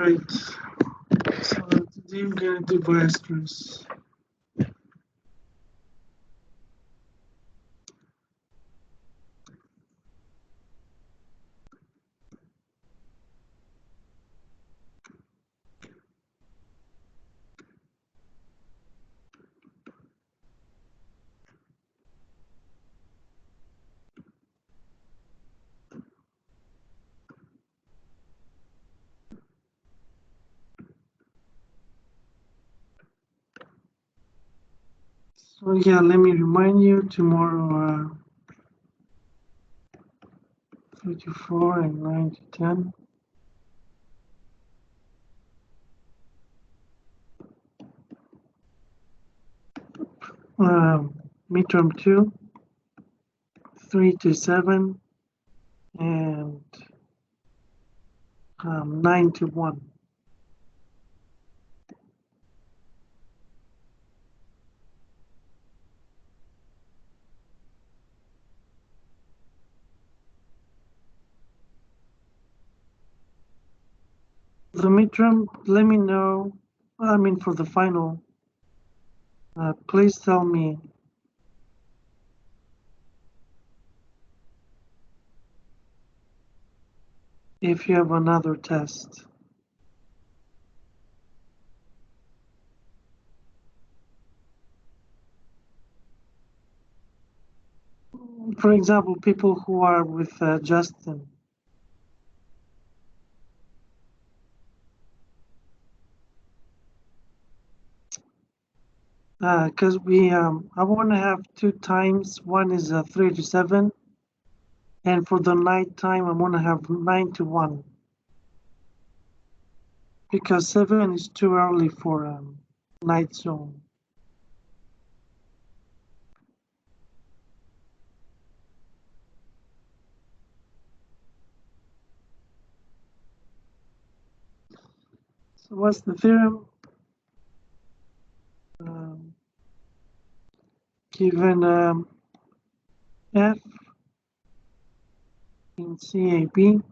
right. So today I'm gonna do Weierstrass. So yeah, let me remind you tomorrow 3 to 4 and 9 to 10. Midterm 2, 3 to 7, and 9 to 1. The midterm, let me know, for the final, please tell me if you have another test. For example, people who are with Justin. Because I want to have 2 times. One is 3 to 7, and for the night time, I want to have 9 to 1. Because 7 is too early for night zone. So what's the theorem? Given f in CAB,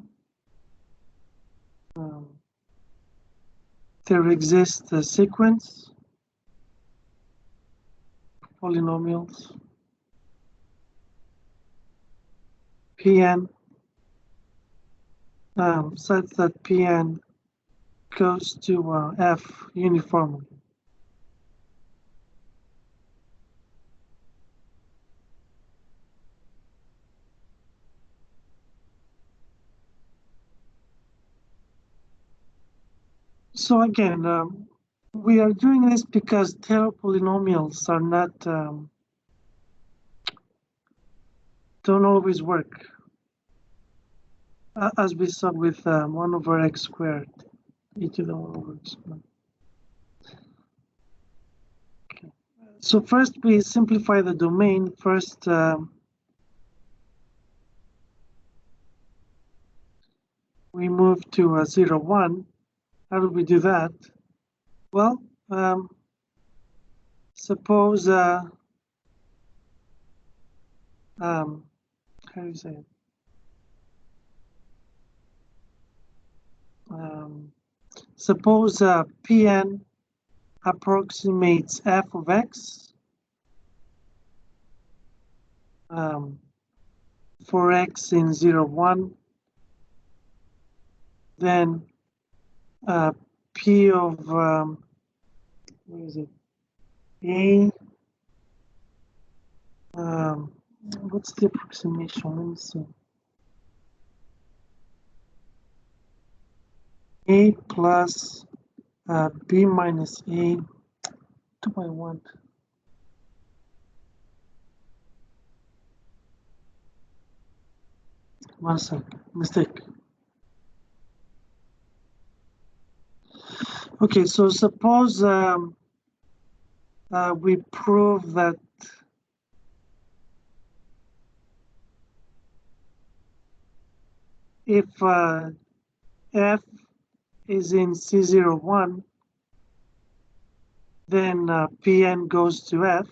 there exists a sequence polynomials Pn such that Pn goes to f uniformly. So again, we are doing this because Taylor polynomials are not don't always work, as we saw with 1 over x squared, e to the 1 over x squared. Okay. So first we simplify the domain. First, we move to 0, 1. How do we do that? Well, suppose how do you say it? Suppose Pn approximates f of x for x in 0, 1, then P of where is it? A. What's the approximation? Let me see. A plus B minus A. What do I want? One second. Mistake. Okay, so suppose we prove that if f is in C01, then Pn goes to f.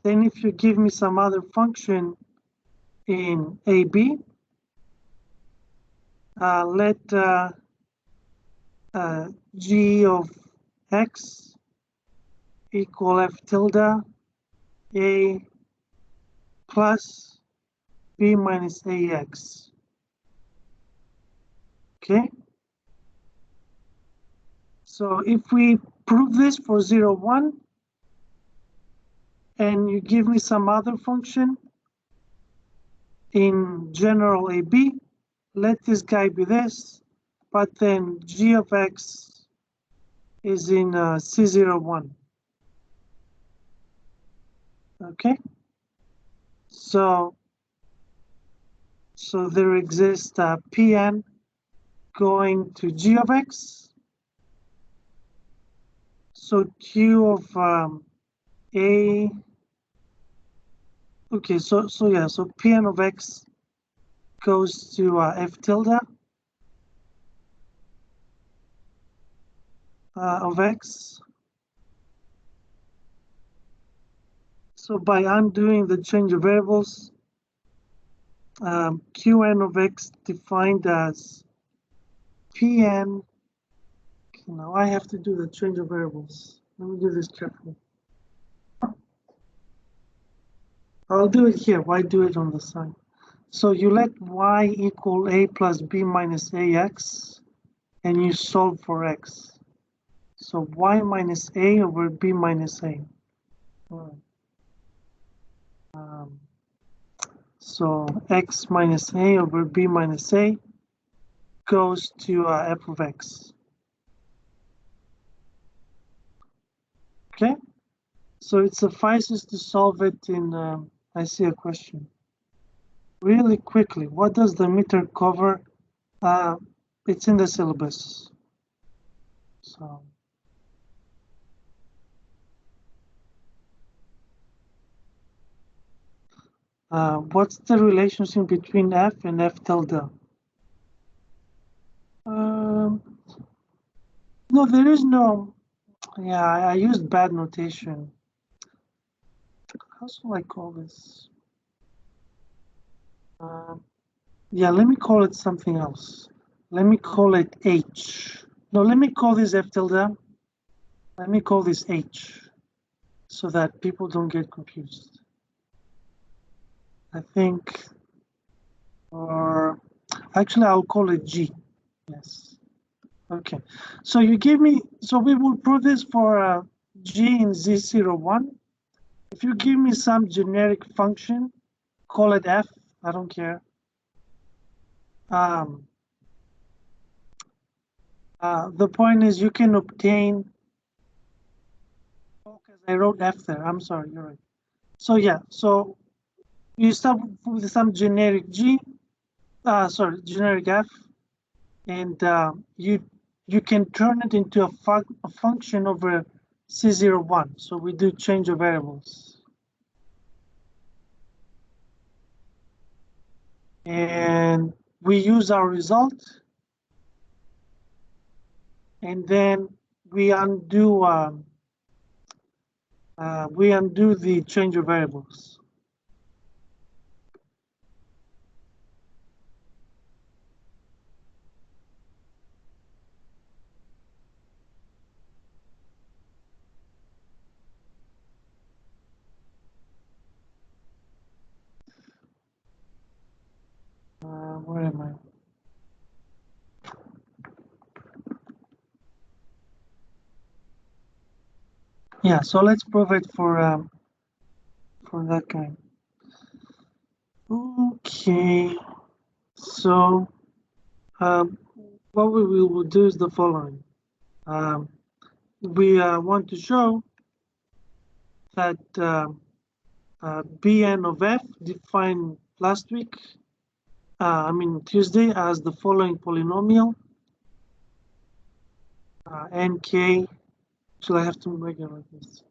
Then if you give me some other function in AB, let g of x equal f tilde a plus b minus ax. Okay. So if we prove this for 0, 1, and you give me some other function in general AB, let this guy be this, but then g of x is in C01. Okay, so there exists Pn going to g of x. So q of a. Okay, so Pn of x goes to f tilde of x. So by undoing the change of variables, Qn of x defined as Pn. Okay, now I have to do the change of variables. Let me do this carefully. I'll do it here. Why do it on the side? So you let y equal a plus b minus ax, and you solve for x. So y minus a over b minus a. So x minus a over b minus a goes to f of x. Okay, so it suffices to solve it in, I see a question. Really quickly, what does the meter cover? It's in the syllabus. So what's the relationship between f and f tilde? No, there is no. Yeah, I used bad notation. How shall I call this? Yeah, let me call it something else. Let me call it h. No, let me call this f tilde. Let me call this h, so that people don't get confused. I think, or actually I'll call it g. Yes. Okay. So you give me, so we will prove this for g in z01. If you give me some generic function, call it f, I don't care. The point is you can obtain, because I wrote f there, I'm sorry, you're right. So yeah, so you start with some generic g, generic f, and you can turn it into a function over C01. So we do change of variables. And we use our result, and then we undo the change of variables. Where am I? Yeah, so let's prove it for that guy. Okay, so what we will do is the following. We want to show that Bn of f defined last week, Tuesday, as the following polynomial. Nk, should I have to make it like this?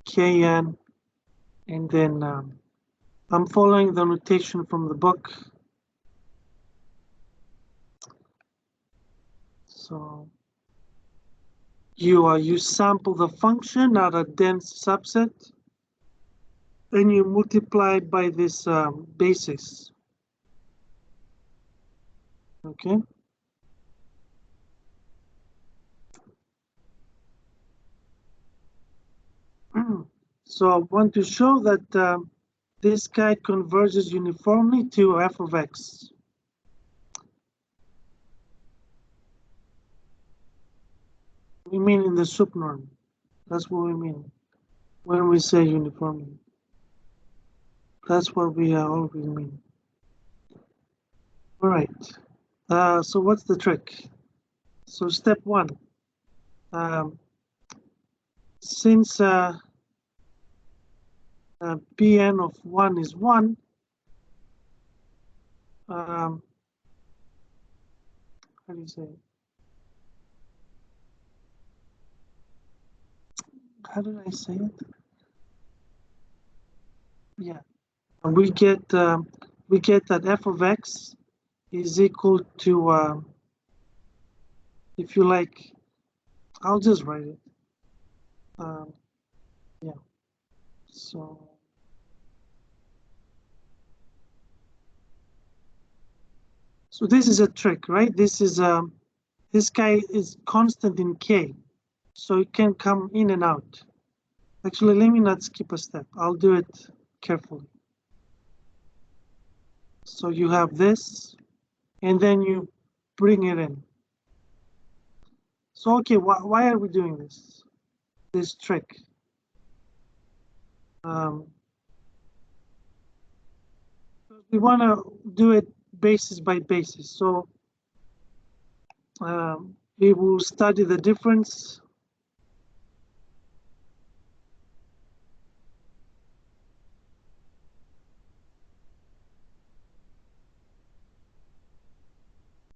Kn, and then I'm following the notation from the book. So you sample the function at a dense subset, and you multiply it by this basis. Okay. So I want to show that this guy converges uniformly to f of x. We mean in the subnorm. That's what we mean when we say uniformly. That's what we always mean. All right. So what's the trick? So step one. Since Pn of 1 is 1, how do you say it? How did I say it? Yeah, we get that f of x is equal to, if you like, I'll just write it. Yeah. So this is a trick, right? This guy is constant in k, so it can come in and out. Actually, let me not skip a step. I'll do it carefully. So you have this, and then you bring it in. So, okay, why are we doing this? This trick. We want to do it basis by basis. So we will study the difference.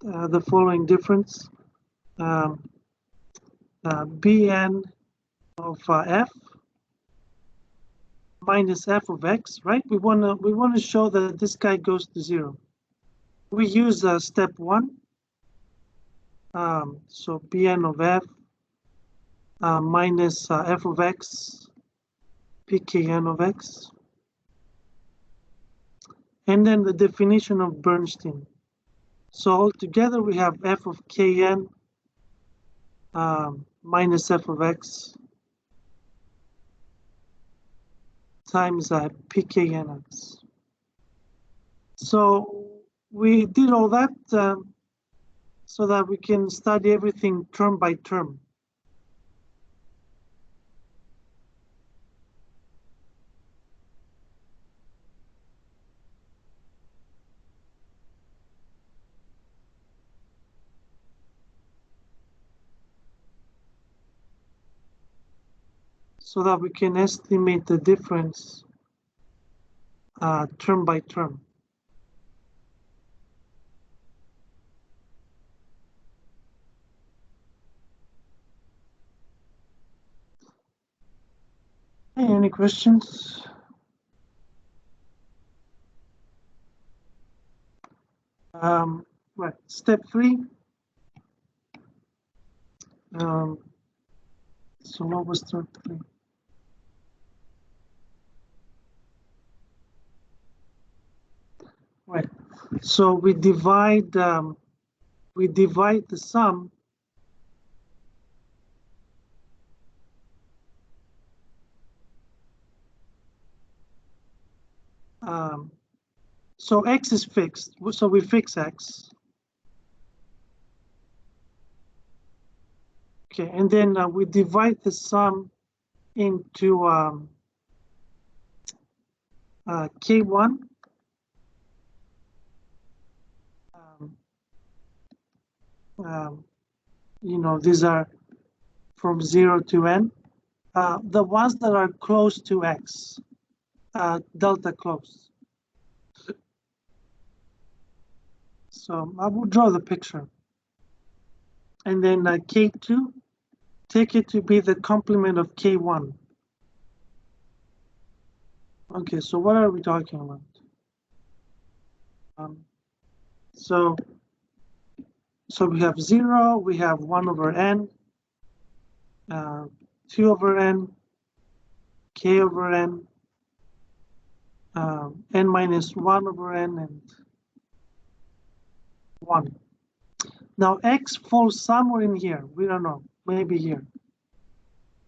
The following difference. Bn of f minus f of x, right? We want to show that this guy goes to 0. We use step 1. So Bn of f minus f of x, pkn of x. And then the definition of Bernstein. So altogether we have f of kn minus f of x times pknx. So we did all that so that we can study everything term by term. So that we can estimate the difference term by term. Hey, any questions? Right, step 3. So what was step 3? Right, so we divide the sum so x is fixed, so we fix x. Okay, and then we divide the sum into k1. You know, these are from 0 to n. The ones that are close to x, delta close. So I will draw the picture. And then k2, take it to be the complement of k1. Okay, so what are we talking about? So we have 0, we have 1 over n, 2 over n, k over n, n minus 1 over n, and 1. Now x falls somewhere in here. We don't know. Maybe here.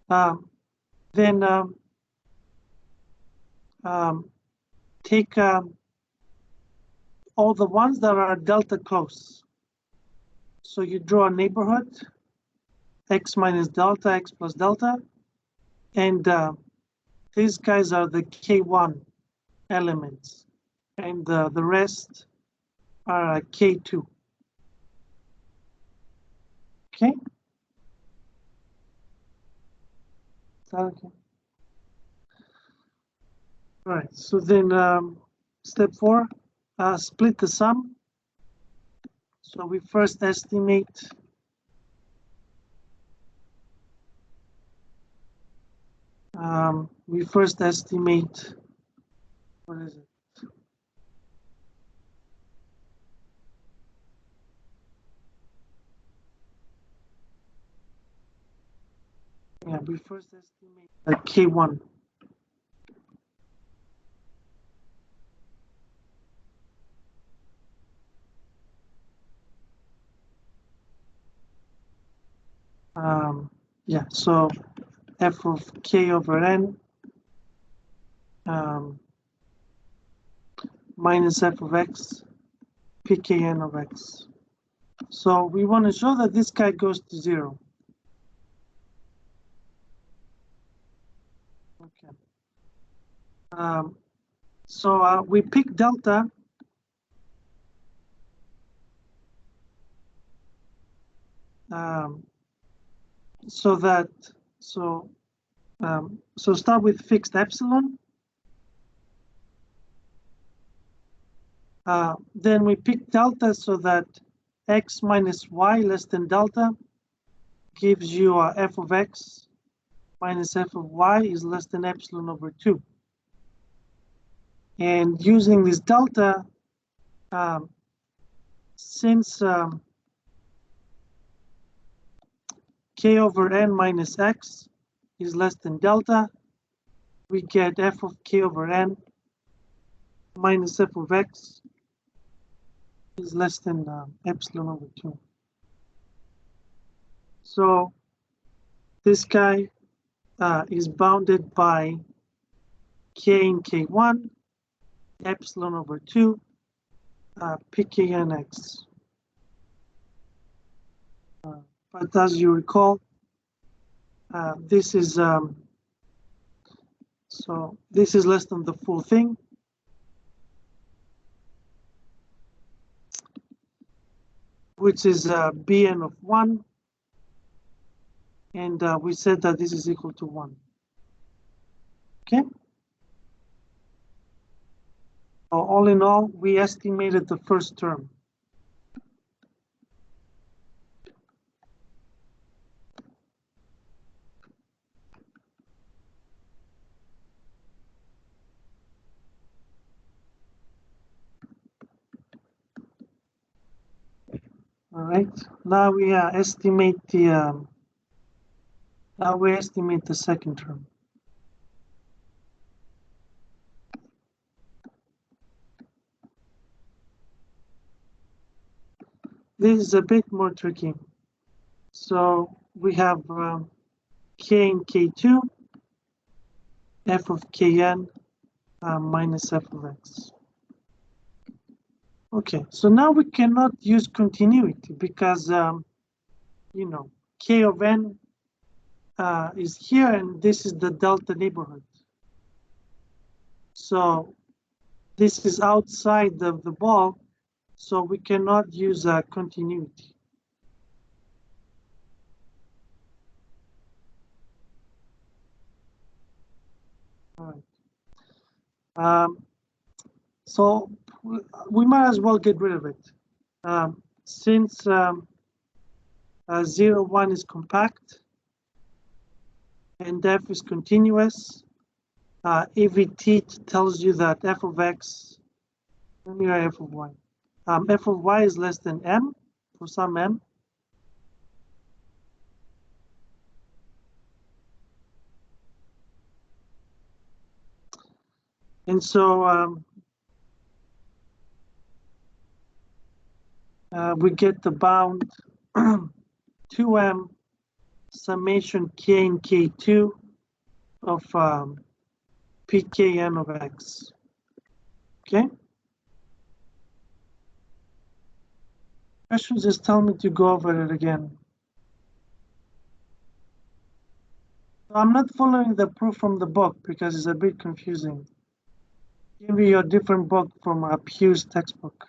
Then take all the ones that are delta close. So you draw a neighborhood, x minus delta, x plus delta, and these guys are the K1 elements, and the rest are K2. Okay? Is that okay? All right, so then step 4, split the sum. So we first estimate what is it? Yeah, we first estimate K1. Yeah, so f of k over n minus f of x pkn of x. So we want to show that this guy goes to 0. Okay. So we pick delta. So start with fixed epsilon. Then we pick delta so that x minus y less than delta gives you f of x minus f of y is less than epsilon over 2. And using this delta, since k over n minus x is less than delta, we get f of k over n minus f of x is less than epsilon over 2. So this guy is bounded by k in k1, epsilon over 2, pknx. But as you recall, this is so this is less than the full thing. Which is bn of 1, and we said that this is equal to 1. Okay. So all in all, we estimated the first term. All right. Now we estimate the second term. This is a bit more tricky. So we have k in k2, f of kn minus f of x. Okay, so now we cannot use continuity because, you know, k of n is here and this is the delta neighborhood. So this is outside of the ball, so we cannot use continuity. All right. So we might as well get rid of it. Since 0, 1 is compact and f is continuous, EVT tells you that f of x, let me write f of y. F of y is less than m for some m. And so we get the bound 2m summation k in k2 of pkn of x. Okay? Questions just tell me to go over it again. I'm not following the proof from the book because it's a bit confusing. Give me a different book from Pugh's textbook.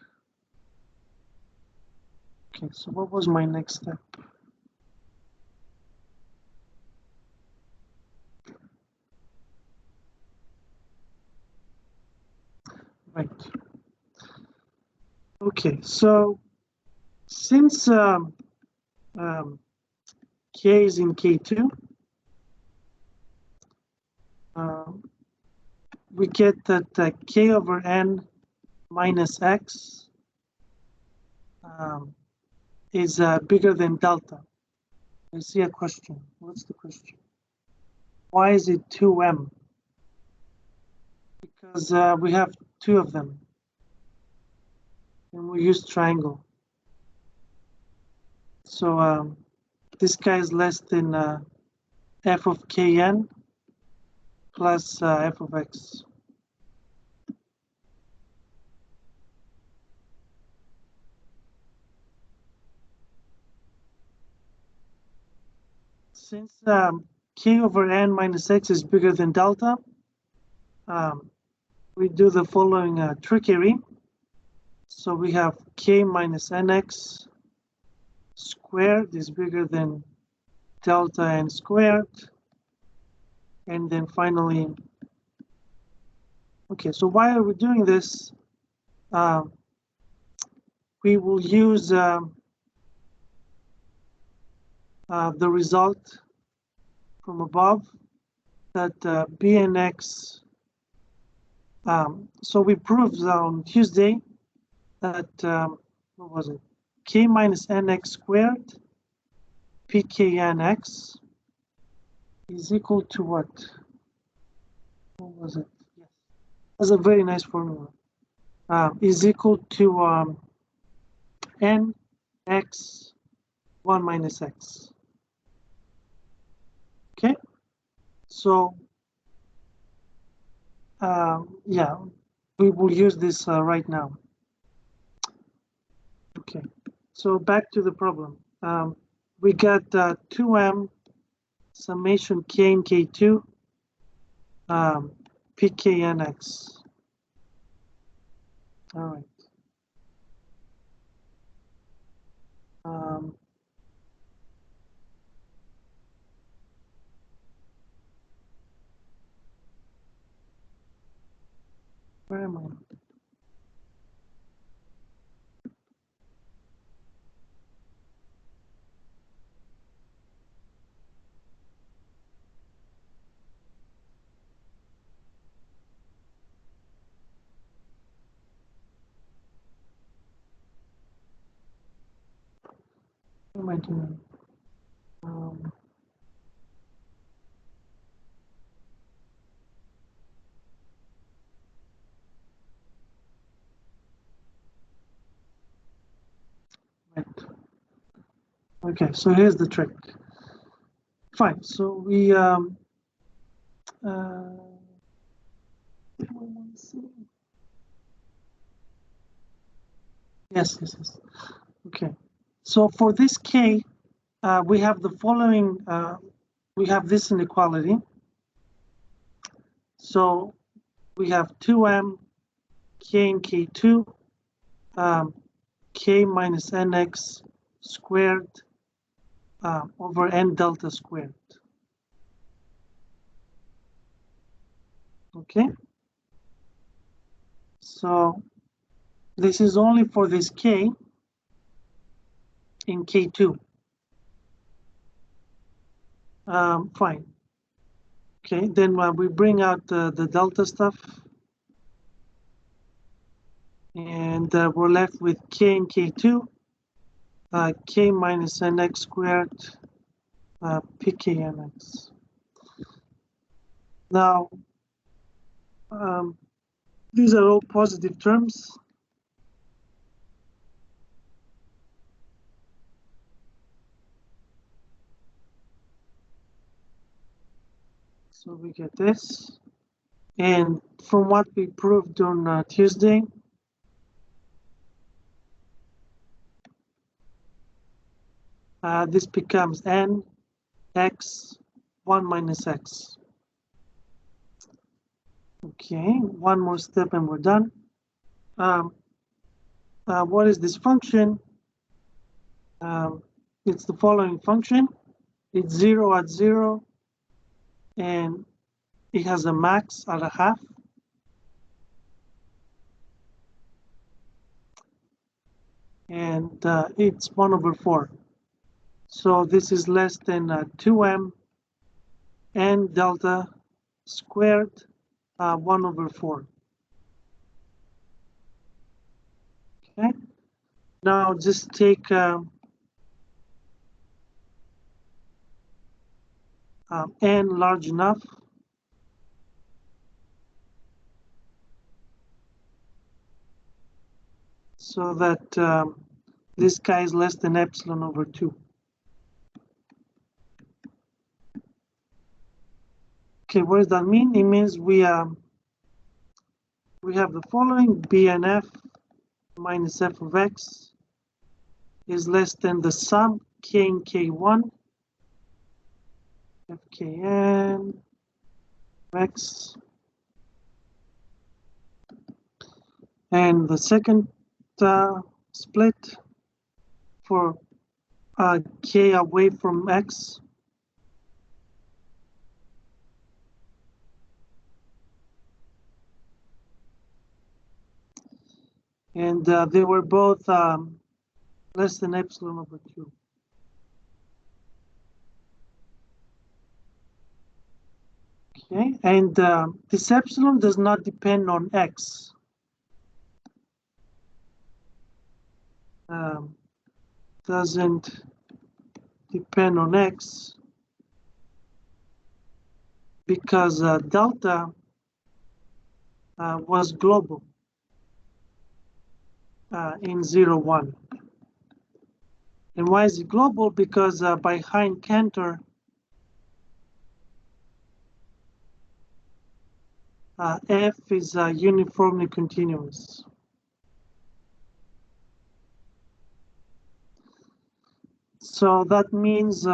Okay, so what was my next step? Right. Okay, so since k is in K2, we get that k over n minus x is bigger than delta. I see a question. What's the question? Why is it 2m? Because we have two of them. And we use triangle. So this guy is less than f of kn plus f of x. Since k over n minus x is bigger than delta, we do the following trickery. So we have k minus nx squared is bigger than delta n squared. And then finally, okay, so why are we doing this? We will use the result from above that bnx. So we proved on Tuesday that, what was it? K minus nx squared pknx is equal to what? What was it? Yes. That's a very nice formula. Is equal to nx 1 minus x. Okay, so yeah, we will use this right now. Okay, so back to the problem. We got 2m summation k and k2 pknx. All right. Where am I? What am I doing? Right. Okay, so here's the trick. Fine, so we yes. Okay, so for this k, we have the following. We have this inequality. So we have 2m k and k2 k minus nx squared over n delta squared. Okay, so this is only for this k in k2. Fine. Okay, then we bring out the delta stuff, and we're left with k and k2, k minus nx squared pknx. Now, these are all positive terms. So we get this. And from what we proved on Tuesday, this becomes n x 1 minus x. Okay, one more step and we're done. What is this function? It's the following function. It's 0 at 0, and it has a max at a half. And it's 1 over 4. So this is less than 2m n delta squared 1 over 4. Okay. Now just take n large enough. So that this guy is less than epsilon over 2. Okay, what does that mean? It means we have the following: bnf minus f of x is less than the sum k and k1 fkn x, and the second split for k away from x and they were both less than epsilon over 2. Okay, and this epsilon does not depend on x. Doesn't depend on x because delta was global in 0, 1. And why is it global? Because by Hein-Cantor, f is uniformly continuous. So that means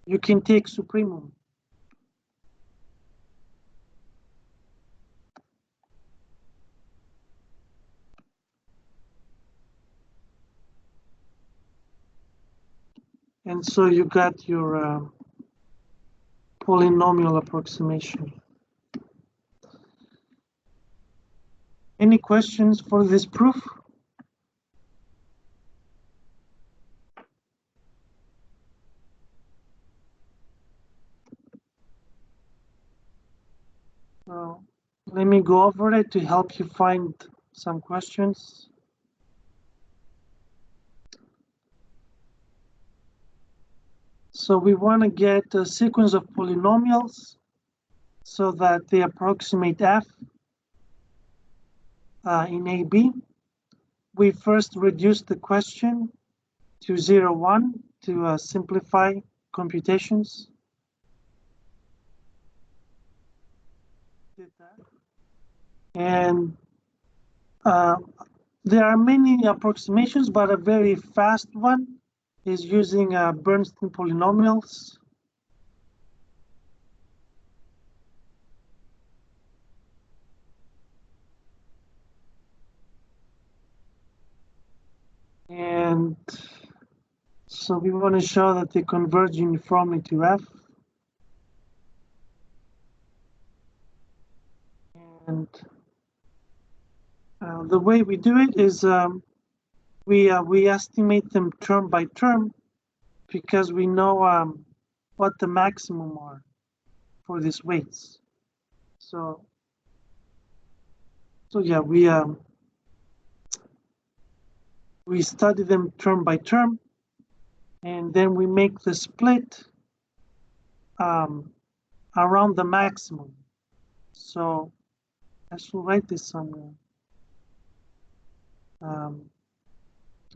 you can take supremum. And so you got your polynomial approximation. Any questions for this proof? Let me go over it to help you find some questions. So we want to get a sequence of polynomials so that they approximate f in AB. We first reduce the question to 0, 1 to simplify computations. Did that. And there are many approximations, but a very fast one is using Bernstein polynomials. And so we want to show that they converge uniformly to f. And the way we do it is we estimate them term by term because we know what the maximum are for these weights. So yeah, we study them term by term, and then we make the split around the maximum. So I should write this somewhere.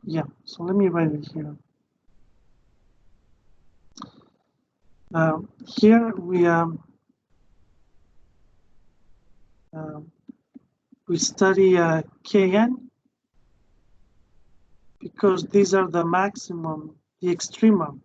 Yeah, so let me write it here. Here we study Kn because these are the maximum, the extrema.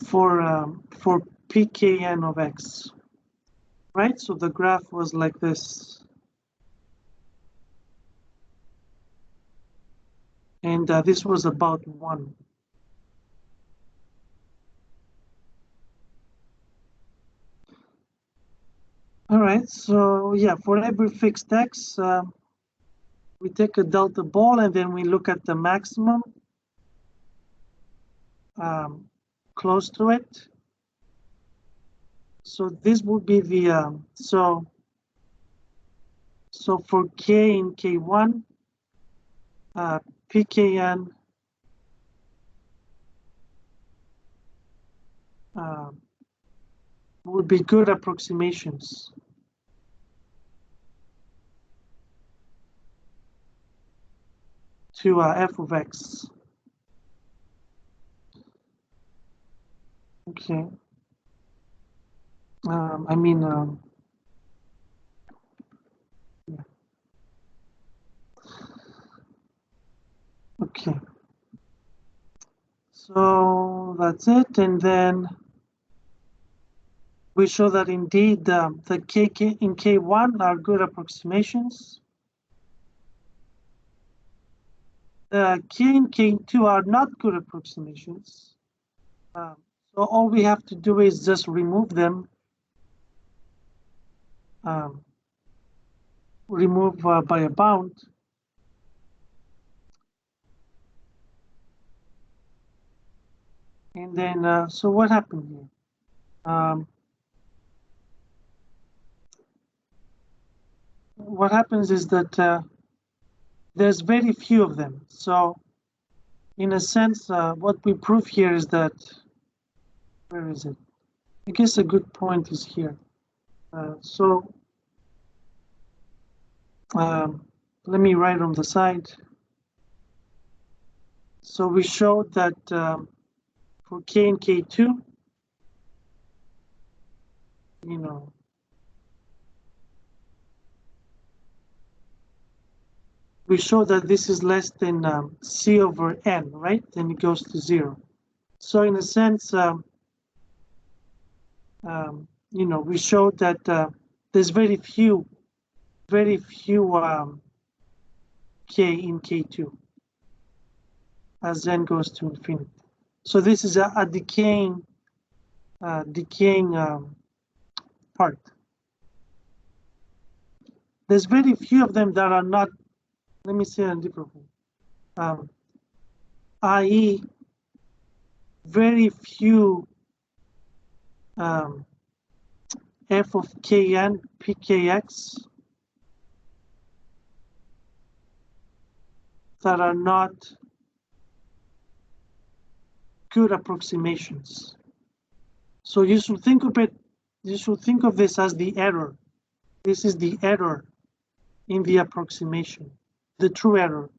For pkn of x, right? So the graph was like this. And this was about 1. All right, so yeah, for every fixed x, we take a delta ball and then we look at the maximum close to it. So this would be the, so for k in k1, pkn would be good approximations to f of x. Okay. I mean, yeah. Okay. So that's it, and then we show that indeed the k in K1 are good approximations. The k in K2 are not good approximations. So all we have to do is just remove them. Remove by a bound. And then, so what happened here? What happens is that there's very few of them. So in a sense, what we prove here is that, where is it? I guess a good point is here. Let me write on the side. So we showed that for k and k2, we show that this is less than c over n, right? Then it goes to 0. So in a sense, we showed that there's very few k in K2 as n goes to infinity. So this is a decaying part. There's very few of them that are not, let me say it in a different way, i.e. very few f of kn pkx that are not good approximations. So you should think of it, you should think of this as the error. This is the error in the approximation, the true error.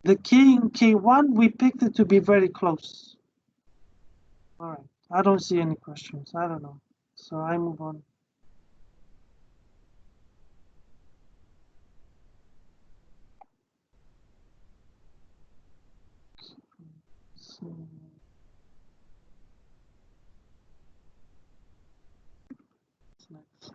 The k in K1, we picked it to be very close. All right, I don't see any questions. I don't know. So I move on. So, what's next?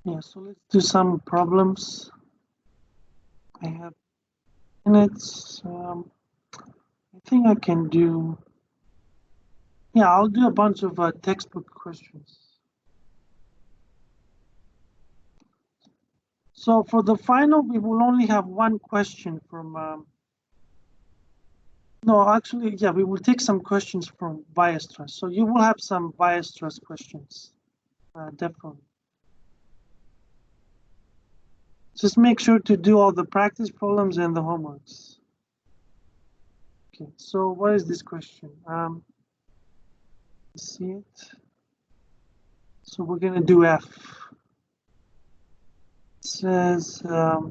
Yeah, so let's do some problems. I have minutes. I think I can do, yeah, I'll do a bunch of textbook questions. So for the final, we will only have one question from, no, actually, yeah, we will take some questions from Weierstrass. So you will have some Weierstrass questions, definitely. Just make sure to do all the practice problems and the homeworks. Okay, so what is this question? See it. So we're going to do F. It says right.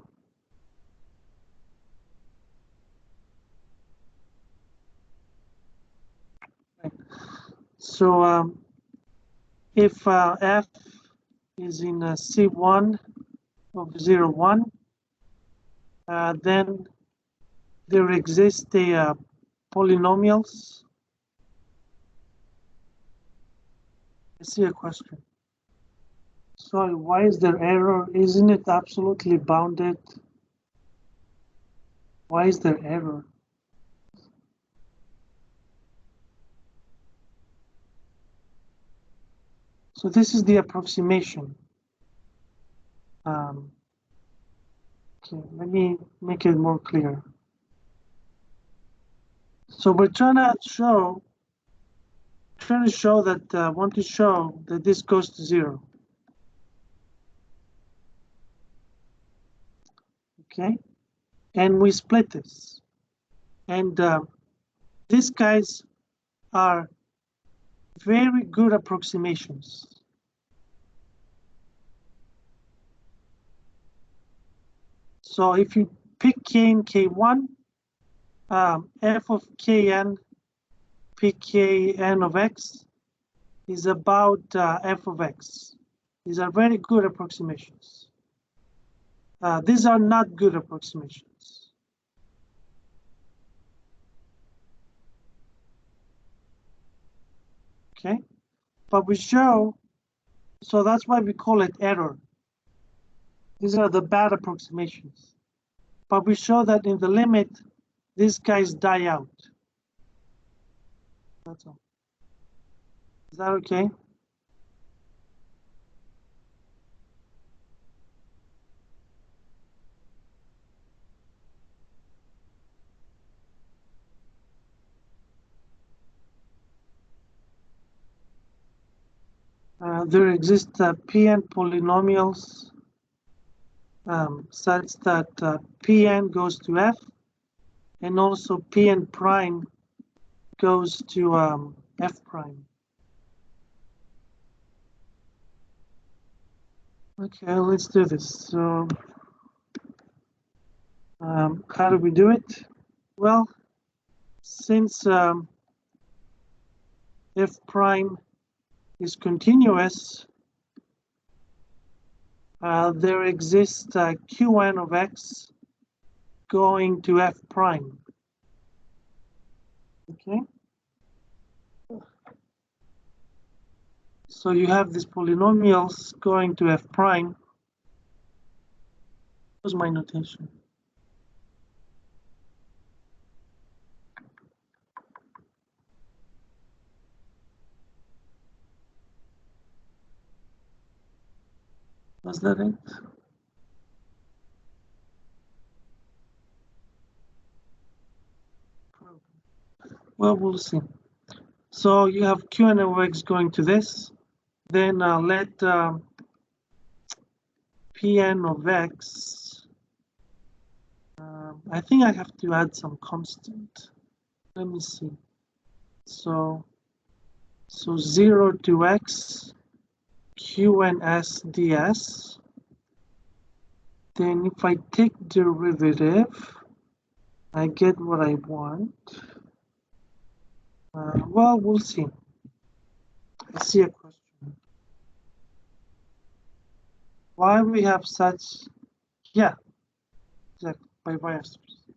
So if F is in C1 of 0, 1, then there exist the polynomials. I see a question. Sorry, why is there error? Isn't it absolutely bounded? Why is there error? So this is the approximation. Okay, let me make it more clear. So we're trying to show that want to show that this goes to 0. Okay, and we split this, and these guys are very good approximations. So if you pick k and k1, f of kn pkn of x is about f of x. These are very good approximations. These are not good approximations. Okay, but we show, so that's why we call it error. These are the bad approximations. But we show that in the limit, these guys die out. That's all. Is that okay? There exist Pn polynomials such that Pn goes to f, and also Pn prime goes to f prime. Okay, let's do this. So how do we do it? Well, since f prime is continuous, there exists Qn of x going to f prime. Okay. So you have these polynomials going to f prime. What's my notation? Was that it? Well, we'll see. So you have Qn of x going to this. Then let Pn of x. I think I have to add some constant. Let me see. So 0 to x Qns ds. Then if I take derivative, I get what I want. Well, we'll see. I see a question. Why we have such? Yeah, exactly, by Weierstrass.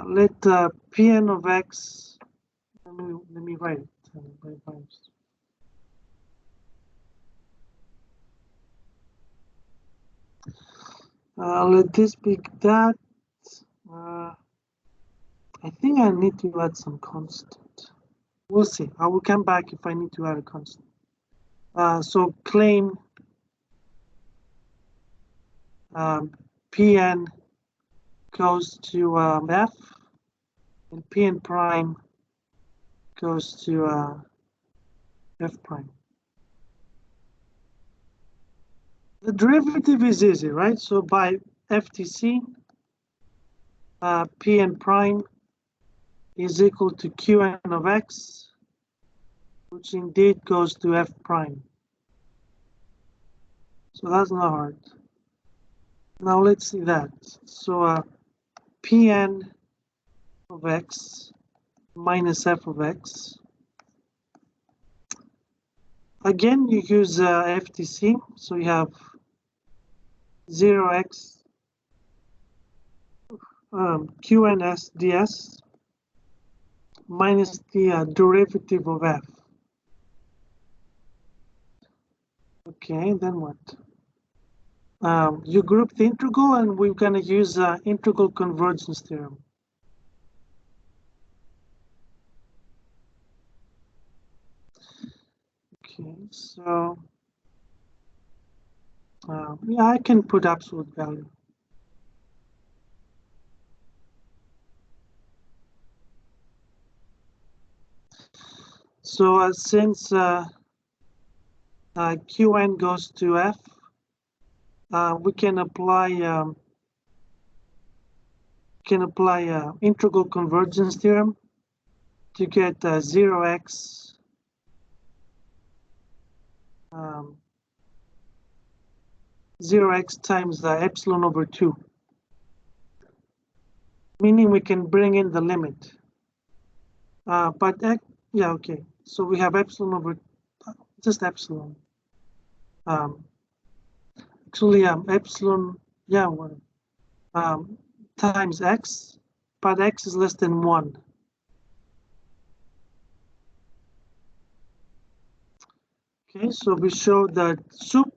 Let Pn of x. Let me write it by Weierstrass. Let this be that. I think I need to add some constant. We'll see. I will come back if I need to add a constant. So claim Pn goes to f, and Pn prime goes to f prime. The derivative is easy, right? So by FTC, Pn prime is equal to Qn of x, which indeed goes to f prime. So that's not hard. Now let's see that. So Pn of x minus f of x. Again, you use FTC, so you have 0x Qns ds minus the derivative of f. Okay, then what? You group the integral, and we're going to use integral convergence theorem. Okay, so yeah, I can put absolute value. So since Qn goes to f, we can apply integral convergence theorem to get 0x 0x times the epsilon over 2, meaning we can bring in the limit. But yeah, okay. So we have epsilon over just epsilon. Actually, epsilon, yeah, times x, but x is less than 1. Okay, so we show that sup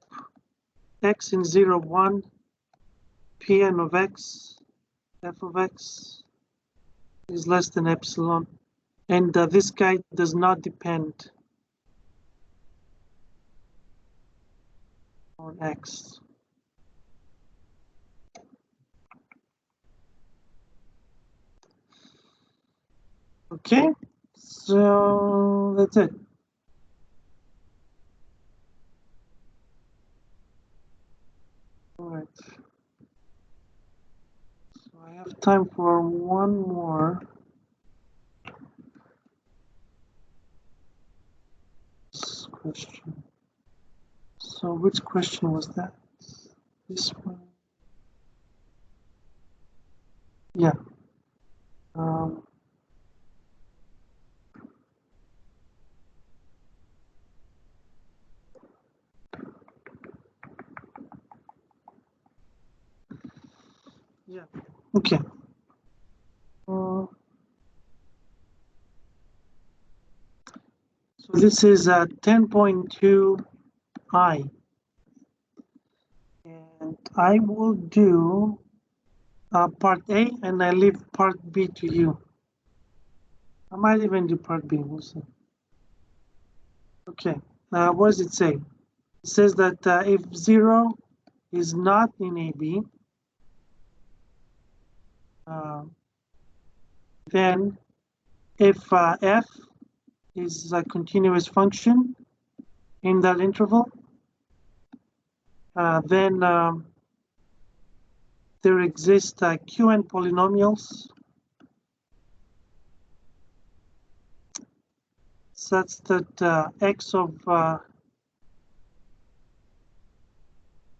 x in 0, 1, Pn of x, f of x is less than epsilon, and this guy does not depend on x. Okay, so that's it. All right. So I have time for one more question. So which question was that? This one? Yeah. Yeah. Okay. So this is 10.2i, and I will do part A, and I leave part B to you. I might even do part B. We'll see. Okay. What does it say? It says that if 0 is not in AB, then if f is a continuous function in that interval, then there exist Qn polynomials such that x of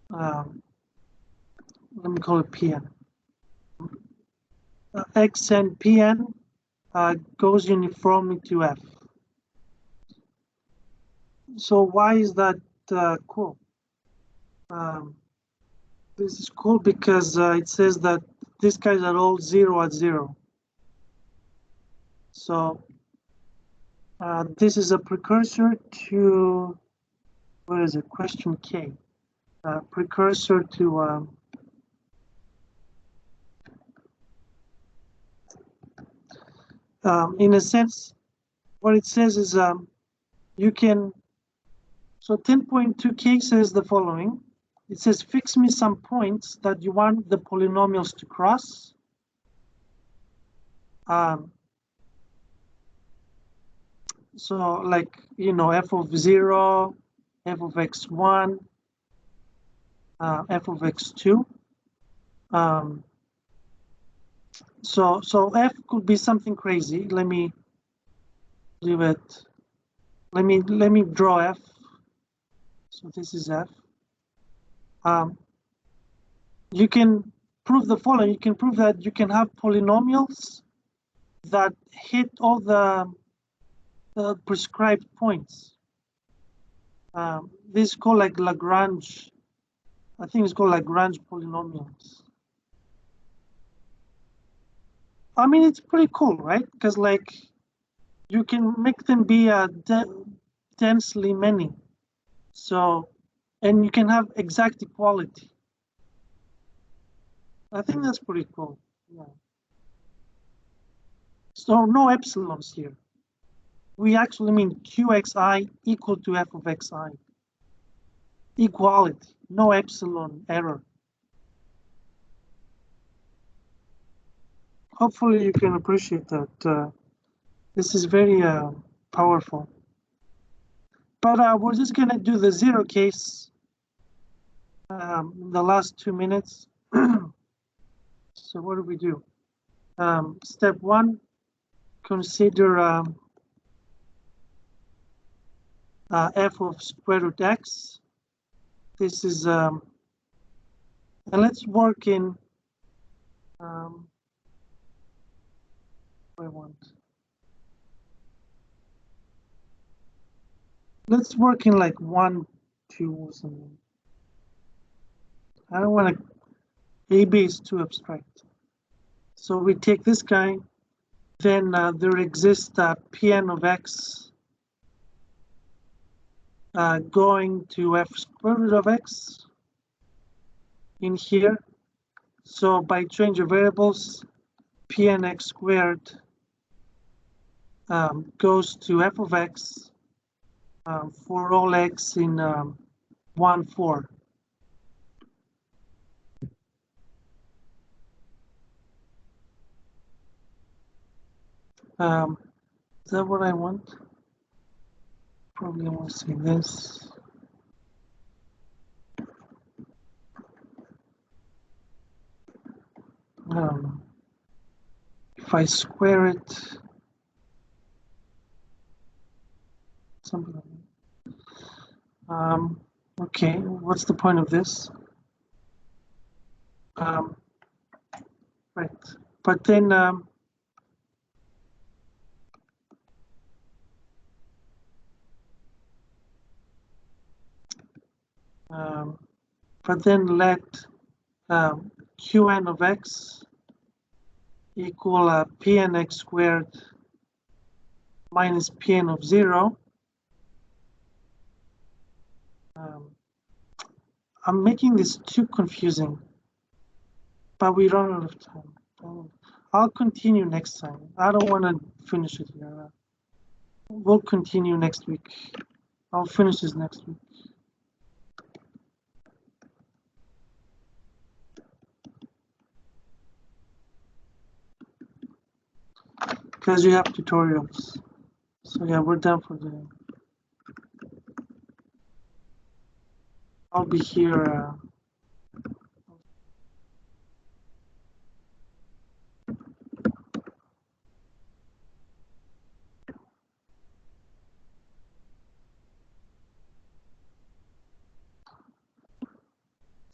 let me call it Pn. X and Pn goes uniformly to f. So why is that cool? This is cool because it says that these guys are all 0 at 0. So this is a precursor to, what is it, question K? Precursor to in a sense, what it says is you can, so 10.2K says the following. It says fix me some points that you want the polynomials to cross. So like, you know, f of 0, f of x1, f of x2. So f could be something crazy. Let me leave it. Let me draw f. So this is f. You can prove the following. You can prove that you can have polynomials that hit all the prescribed points. This is called like Lagrange. I think it's called Lagrange polynomials. I mean, it's pretty cool, right? Because like you can make them be densely many. So, and you can have exact equality. I think that's pretty cool. Yeah. So no epsilons here. We actually mean qxi equal to f of xi. Equality, no epsilon error. Hopefully you can appreciate that. This is very powerful. But we're just gonna do the zero case in the last 2 minutes. So what do we do? Step 1, consider f of square root x. This is, and let's work in, I want. Let's work in like 1, 2 or something. I don't want to, AB is too abstract. So we take this guy, then there exists Pn of x going to f square root of x in here. So by change of variables, Pn x squared goes to f of x for all x in 1, 4. Is that what I want? Probably I want to say this. If I square it, something like that. Okay, what's the point of this? Right, but then let Qn of x equal Pn x squared minus Pn of 0. I'm making this too confusing, but we run out of time. I'll continue next time. I don't want to finish it here. We'll continue next week. I'll finish this next week. Because you have tutorials. So yeah, we're done for the. I'll be here.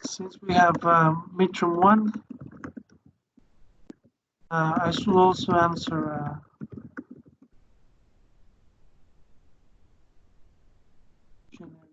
Since we have midterm 1, I should also answer generic.